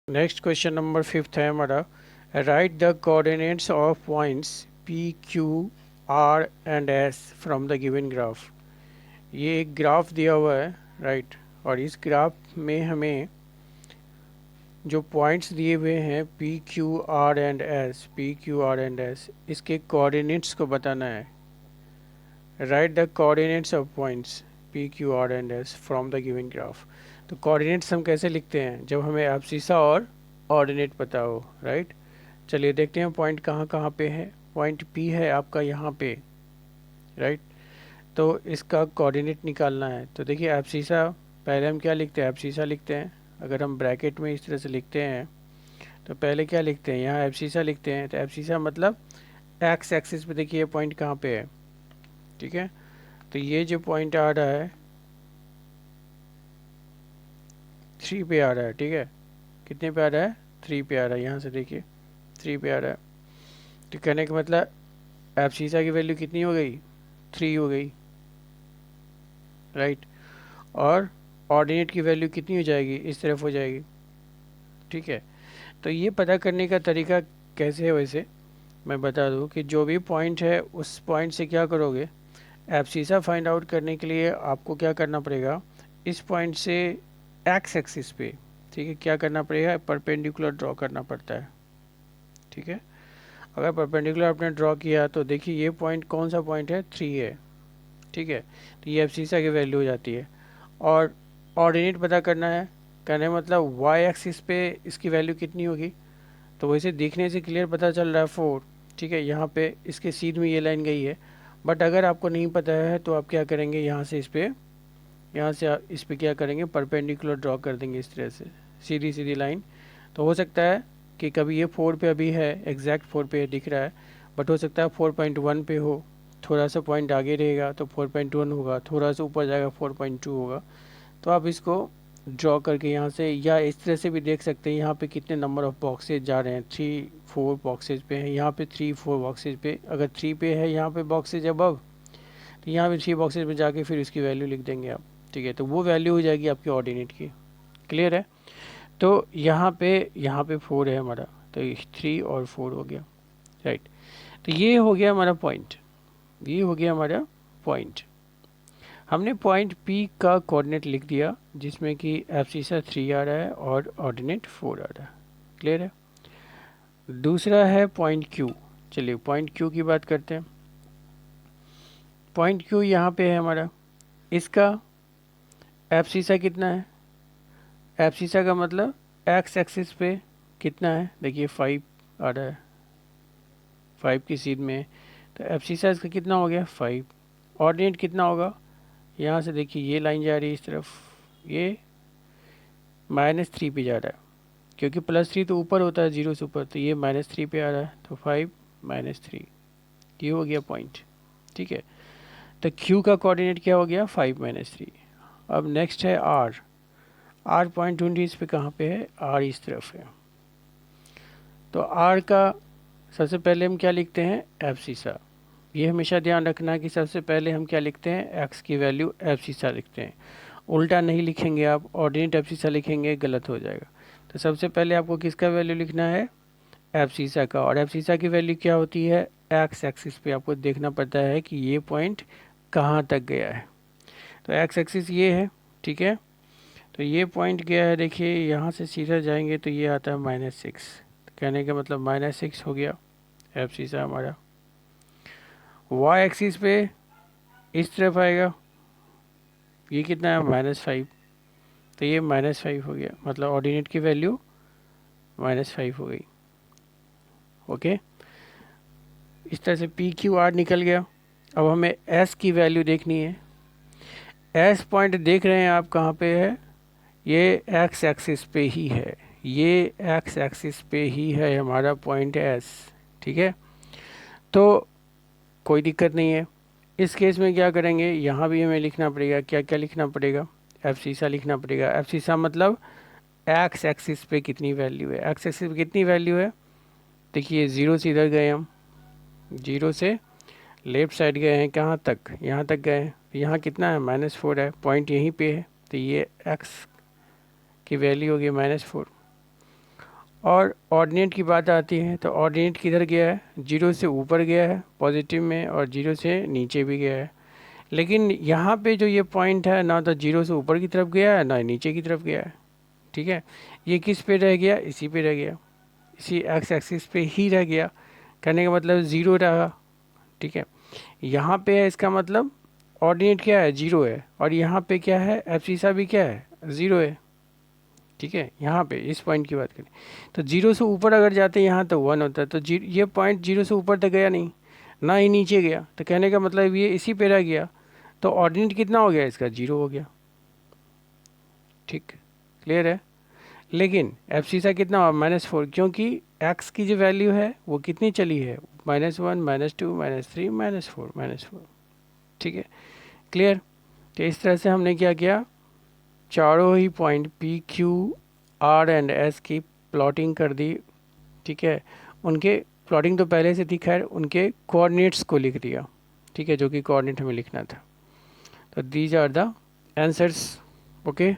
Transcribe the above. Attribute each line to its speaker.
Speaker 1: Next question number 5 है हमारा। Right the coordinates of points P Q R and S from the given graph. ये एक graph दिया हुआ है, राइट। और इस ग्राफ में हमें जो पॉइंट्स दिए हुए हैं P Q R and S, P Q R and S, इसके कोऑर्डिनेट्स को बताना है। Right the coordinates of points P Q R and S from the given graph. तो कोऑर्डिनेट्स हम कैसे लिखते हैं? जब हमें एब्सिसा और ऑर्डिनेट पता हो, राइट। चलिए देखते हैं पॉइंट कहाँ कहाँ पे है। पॉइंट पी है आपका यहाँ पे, राइट। तो इसका कोऑर्डिनेट निकालना है। तो देखिए एब्सिसा, पहले हम क्या लिखते हैं? एब्सिसा लिखते हैं। अगर हम ब्रैकेट में इस तरह से लिखते हैं तो पहले क्या लिखते हैं? यहाँ एब्सिसा लिखते हैं। तो एब्सिसा मतलब एक्स एक्सिस पे देखिए पॉइंट कहाँ पे है, ठीक है। तो ये जो पॉइंट आ रहा है 3 पे आ रहा है, ठीक है। कितने पे आ रहा है? 3 पे आ रहा है। यहाँ से देखिए 3 पे आ रहा है। तो कहने का मतलब एब्सिसा की वैल्यू कितनी हो गई? 3 हो गई, राइट। और ऑर्डिनेट की वैल्यू कितनी हो जाएगी? इस तरफ हो जाएगी, ठीक है। तो ये पता करने का तरीका कैसे है? वैसे मैं बता दूं कि जो भी पॉइंट है उस पॉइंट से क्या करोगे, एब्सिसा फाइंड आउट करने के लिए आपको क्या करना पड़ेगा? इस पॉइंट से एक्स एक्सिस पे, ठीक है, क्या करना पड़ेगा? परपेंडिकुलर ड्रॉ करना पड़ता है, ठीक है। अगर परपेंडिकुलर आपने ड्रॉ किया तो देखिए ये पॉइंट कौन सा पॉइंट है? 3 है, ठीक है। तो ये एब्सिसा की वैल्यू हो जाती है। और ऑर्डिनेट पता करना है, कहने मतलब वाई एक्सिस पे इसकी वैल्यू कितनी होगी। तो वैसे देखने से क्लियर पता चल रहा है 4, ठीक है। यहाँ पे इसके सीध में ये लाइन गई है। बट अगर आपको नहीं पता है तो आप क्या करेंगे? यहाँ से इस पे, यहाँ से आप इस पे क्या करेंगे? परपेंडिकुलर ड्रॉ कर देंगे इस तरह से, सीधी सीधी लाइन। तो हो सकता है कि कभी ये 4 पे अभी है, एग्जैक्ट 4 पे दिख रहा है, बट हो सकता है 4.1 पे हो। थोड़ा सा पॉइंट आगे रहेगा तो 4.1 होगा, थोड़ा सा ऊपर जाएगा 4.2 होगा। तो आप इसको ड्रॉ करके यहाँ से, या इस तरह से भी देख सकते हैं यहाँ पे कितने नंबर ऑफ बॉक्सेज जा रहे हैं। 3-4 बॉक्सेज पे है, यहाँ पे 3-4 बॉक्सेज पे। अगर 3 पे है यहाँ पे बॉक्सेज अबव, तो यहाँ पे 3 बॉक्सेज पे जाके फिर इसकी वैल्यू लिख देंगे आप, ठीक है। तो वो वैल्यू हो जाएगी आपकी ऑर्डिनेट की। क्लियर है? तो यहाँ पे 4 है हमारा, तो 3 और 4 हो गया, राइट। तो ये हो गया हमारा पॉइंट, ये हो गया हमारा पॉइंट। हमने पॉइंट पी का कोऑर्डिनेट लिख दिया जिसमें कि एब्सिसा 3 आ रहा है और ऑर्डिनेट 4 आ रहा है। क्लियर है? दूसरा है पॉइंट क्यू। चलिए पॉइंट क्यू की बात करते हैं। पॉइंट क्यू यहाँ पे है हमारा। इसका एब्सिसा कितना है? एब्सिसा का मतलब एक्स एक्सिस पे कितना है? देखिए 5 आ रहा है, 5 की सीध में। तो एब्सिसा इसका कितना हो गया? 5। ऑर्डिनेट कितना होगा? यहाँ से देखिए ये लाइन जा रही है इस तरफ, ये -3 पे जा रहा है, क्योंकि +3 तो ऊपर होता है 0 से ऊपर, तो ये -3 पे आ रहा है। तो 5 -3, ये हो गया पॉइंट, ठीक है। तो क्यू का कोऑर्डिनेट क्या हो गया? 5 -3। अब नेक्स्ट है आर। आर पॉइंट ढूंढिए, इस पे कहाँ पे है? आर इस तरफ है। तो आर का सबसे पहले हम क्या लिखते हैं? एब्सिसा। ये हमेशा ध्यान रखना है कि सबसे पहले हम क्या लिखते हैं? एक्स की वैल्यू एब्सिसा लिखते हैं। उल्टा नहीं लिखेंगे आप, ऑर्डिनेट एब्सिसा लिखेंगे गलत हो जाएगा। तो सबसे पहले आपको किसका वैल्यू लिखना है? एब्सिसा का। और एब्सिसा की वैल्यू क्या होती है? एक्स एक्सिस पे आपको देखना पड़ता है कि ये पॉइंट कहाँ तक गया है। तो एक्स एक्सिस ये है, ठीक है। तो ये पॉइंट गया है, देखिए यहाँ से सीधा जाएंगे तो ये आता है -6। तो कहने का मतलब -6 हो गया एब्सिसा हमारा। वाई एक्सिस पे इस तरफ आएगा, ये कितना है? -5। तो ये -5 हो गया, मतलब ऑर्डिनेट की वैल्यू -5 हो गई। ओके, इस तरह से पी क्यू आर निकल गया। अब हमें एस की वैल्यू देखनी है। एस पॉइंट देख रहे हैं आप कहाँ पे है? ये एक्स एक्सिस पे ही है, ये एक्स एक्सिस पे ही है हमारा पॉइंट एस, ठीक है। तो कोई दिक्कत नहीं है। इस केस में क्या करेंगे? यहाँ भी हमें लिखना पड़ेगा, क्या क्या लिखना पड़ेगा? एब्सिसा लिखना पड़ेगा। एब्सिसा मतलब एक्स एक्सिस पे कितनी वैल्यू है। एक्स एक्सिस पे कितनी वैल्यू है? देखिए 0 से इधर गए हम, 0 से लेफ्ट साइड गए हैं, कहाँ तक? यहाँ तक गए हैं। यहाँ कितना है? -4 है, पॉइंट यहीं पे है। तो ये एक्स की वैल्यू होगी -4। और ऑर्डिनेट की बात आती है तो ऑर्डिनेट किधर गया है, 0 से ऊपर गया है पॉजिटिव में और 0 से नीचे भी गया है। लेकिन यहाँ पे जो ये पॉइंट है ना तो 0 से ऊपर की तरफ गया है ना नीचे की तरफ गया है। ठीक है, ये किस पे रह गया, इसी पे रह गया, इसी एक्स एक्सिस पे ही रह गया। कहने का मतलब 0 रहा। ठीक है, यहाँ पे है इसका मतलब ऑर्डिनेट क्या है, 0 है, और यहाँ पे क्या है, एब्सिसा भी क्या है, 0 है। ठीक है, यहाँ पे इस पॉइंट की बात करें तो 0 से ऊपर अगर जाते यहाँ तो 1 होता है, तो ये पॉइंट 0 से ऊपर तक गया नहीं, ना ही नीचे गया, तो कहने का मतलब ये इसी पे रह गया। तो ऑर्डिनेट कितना हो गया इसका, 0 हो गया। ठीक, क्लियर है। लेकिन एब्सिसा कितना हुआ, -4, क्योंकि एक्स की जो वैल्यू है वो कितनी चली है, -1, -2, -3, -4। ठीक है, क्लियर। तो इस तरह से हमने क्या किया, चारों ही point P Q R and S की प्लॉटिंग कर दी। ठीक है, उनके प्लॉटिंग तो पहले से थी, खैर उनके कोऑर्डिनेट्स को लिख दिया। ठीक है, जो कि कोऑर्डिनेट हमें लिखना था। तो these are the answers. Okay.